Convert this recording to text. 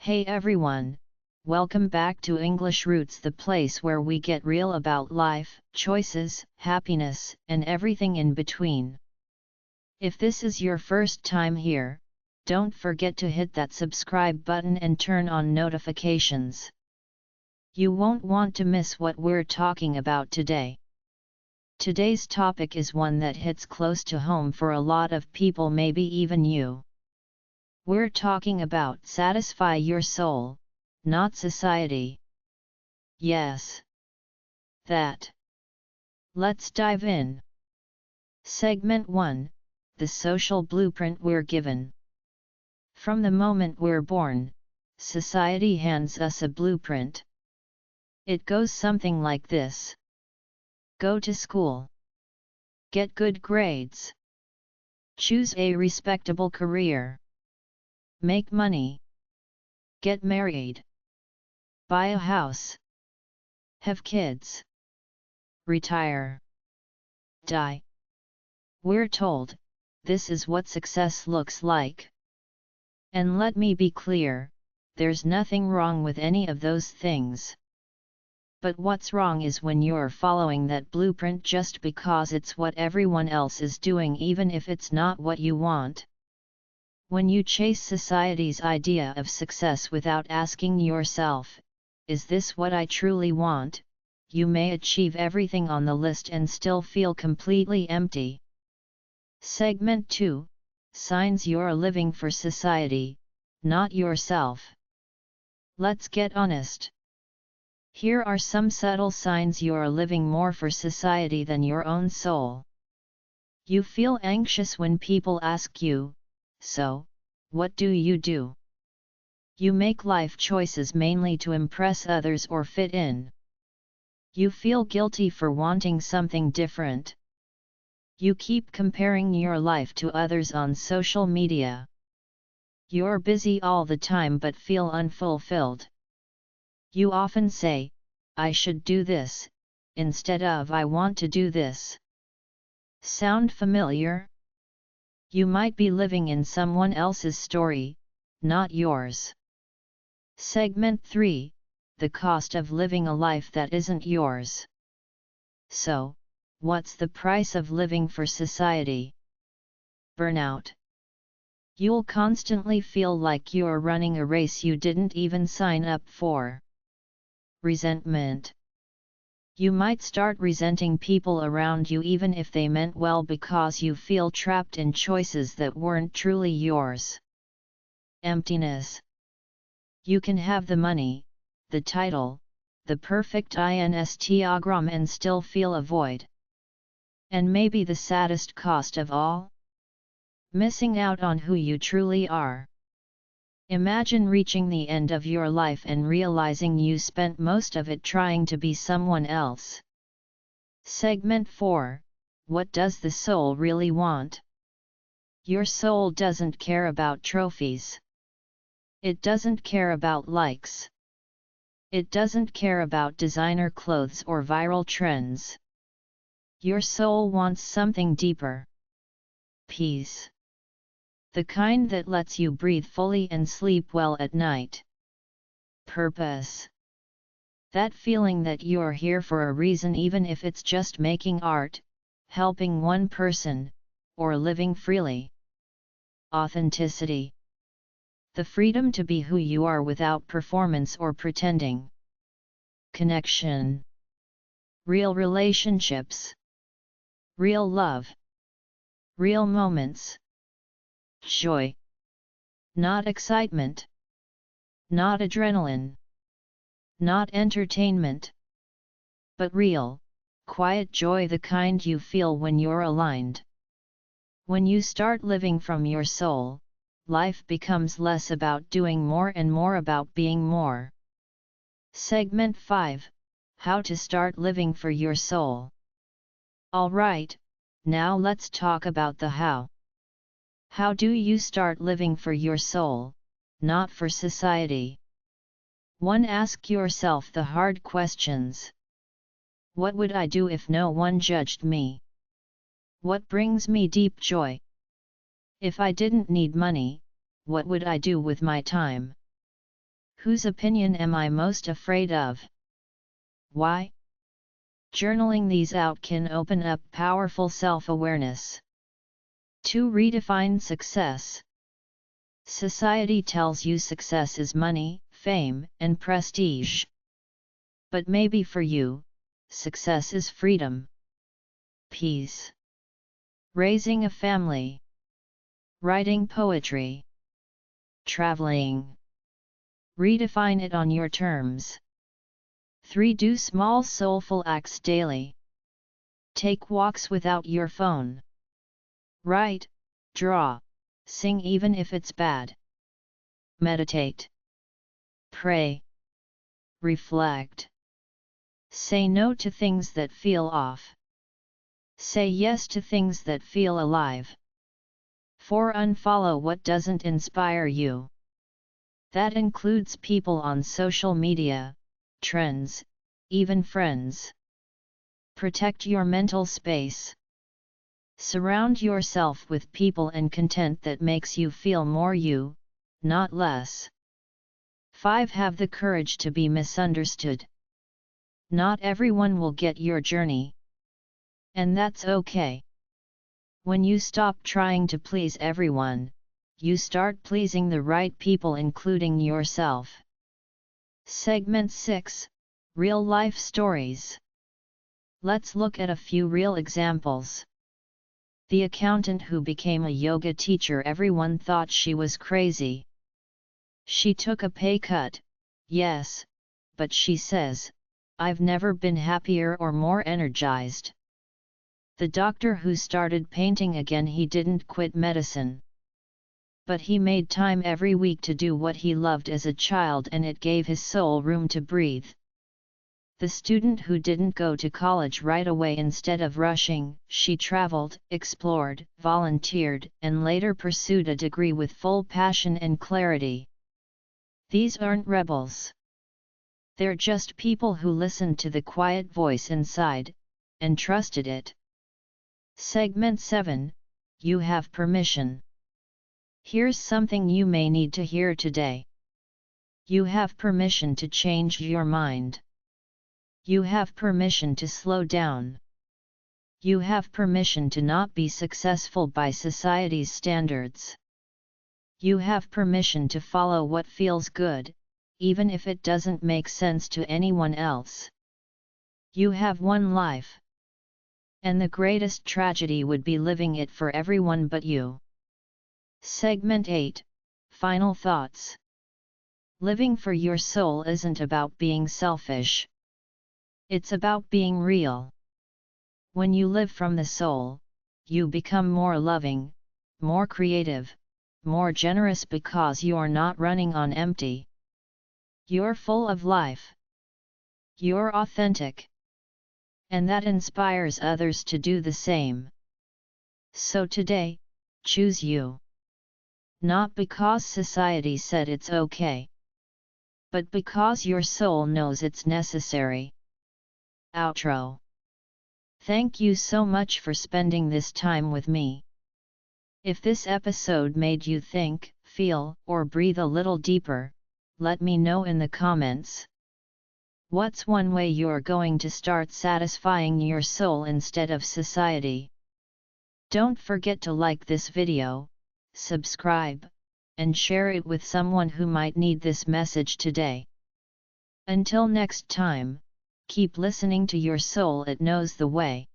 Hey everyone, welcome back to English Roots, the place where we get real about life, choices, happiness, and everything in between. If this is your first time here, don't forget to hit that subscribe button and turn on notifications. You won't want to miss what we're talking about today. Today's topic is one that hits close to home for a lot of people, maybe even you. We're talking about satisfy your soul, not society. Yes. That. Let's dive in. Segment 1, the social blueprint we're given. From the moment we're born, society hands us a blueprint. It goes something like this. Go to school. Get good grades. Choose a respectable career. Make money. Get married. Buy a house. Have kids. Retire. Die. We're told, this is what success looks like. And let me be clear, there's nothing wrong with any of those things. But what's wrong is when you're following that blueprint just because it's what everyone else is doing, even if it's not what you want. When you chase society's idea of success without asking yourself, is this what I truly want? You may achieve everything on the list and still feel completely empty. Segment 2, signs you're living for society, not yourself. Let's get honest. Here are some subtle signs you're living more for society than your own soul. You feel anxious when people ask you, so, what do you do? You make life choices mainly to impress others or fit in. You feel guilty for wanting something different. You keep comparing your life to others on social media. You're busy all the time but feel unfulfilled. You often say, I should do this, instead of I want to do this. Sound familiar? You might be living in someone else's story, not yours. Segment 3, the cost of living a life that isn't yours. So, what's the price of living for society? Burnout. You'll constantly feel like you're running a race you didn't even sign up for. Resentment. You might start resenting people around you even if they meant well because you feel trapped in choices that weren't truly yours. Emptiness. You can have the money, the title, the perfect Instagram and still feel a void. And maybe the saddest cost of all? Missing out on who you truly are. Imagine reaching the end of your life and realizing you spent most of it trying to be someone else. Segment 4, what does the soul really want? Your soul doesn't care about trophies. It doesn't care about likes. It doesn't care about designer clothes or viral trends. Your soul wants something deeper. Peace. The kind that lets you breathe fully and sleep well at night. Purpose. That feeling that you're here for a reason, even if it's just making art, helping one person, or living freely. Authenticity. The freedom to be who you are without performance or pretending. Connection. Real relationships. Real love. Real moments. Joy. Not excitement. Not adrenaline. Not entertainment. But real, quiet joy, the kind you feel when you're aligned. When you start living from your soul, life becomes less about doing more and more about being more. Segment 5, how to start living for your soul. Alright, now let's talk about the how. How do you start living for your soul, not for society? 1. Ask yourself the hard questions. What would I do if no one judged me? What brings me deep joy? If I didn't need money, what would I do with my time? Whose opinion am I most afraid of? Why? Journaling these out can open up powerful self-awareness. 2. Redefine success. Society tells you success is money, fame, and prestige. But maybe for you, success is freedom, peace, raising a family, writing poetry, traveling. Redefine it on your terms. 3. Do small soulful acts daily. Take walks without your phone. Write, draw, sing even if it's bad. Meditate. Pray. Reflect. Say no to things that feel off. Say yes to things that feel alive. 4. Unfollow what doesn't inspire you. That includes people on social media, trends, even friends. Protect your mental space. Surround yourself with people and content that makes you feel more you, not less. 5. Have the courage to be misunderstood. Not everyone will get your journey. And that's okay. When you stop trying to please everyone, you start pleasing the right people, including yourself. Segment 6. Real life stories. Let's look at a few real examples. The accountant who became a yoga teacher. Everyone thought she was crazy. She took a pay cut, yes, but she says, "I've never been happier or more energized." The doctor who started painting again. He didn't quit medicine, but he made time every week to do what he loved as a child, and it gave his soul room to breathe. The student who didn't go to college right away. Instead of rushing, she traveled, explored, volunteered, and later pursued a degree with full passion and clarity. These aren't rebels. They're just people who listened to the quiet voice inside, and trusted it. Segment 7. You have permission. Here's something you may need to hear today. You have permission to change your mind. You have permission to slow down. You have permission to not be successful by society's standards. You have permission to follow what feels good, even if it doesn't make sense to anyone else. You have one life. And the greatest tragedy would be living it for everyone but you. Segment 8. Final thoughts. Living for your soul isn't about being selfish. It's about being real. When you live from the soul, you become more loving, more creative, more generous, because you're not running on empty. You're full of life. You're authentic. And that inspires others to do the same. So today, choose you. Not because society said it's okay, but because your soul knows it's necessary. Outro. Thank you so much for spending this time with me. If this episode made you think, feel, or breathe a little deeper, let me know in the comments. What's one way you're going to start satisfying your soul instead of society? Don't forget to like this video, subscribe, and share it with someone who might need this message today. Until next time, keep listening to your soul, it knows the way.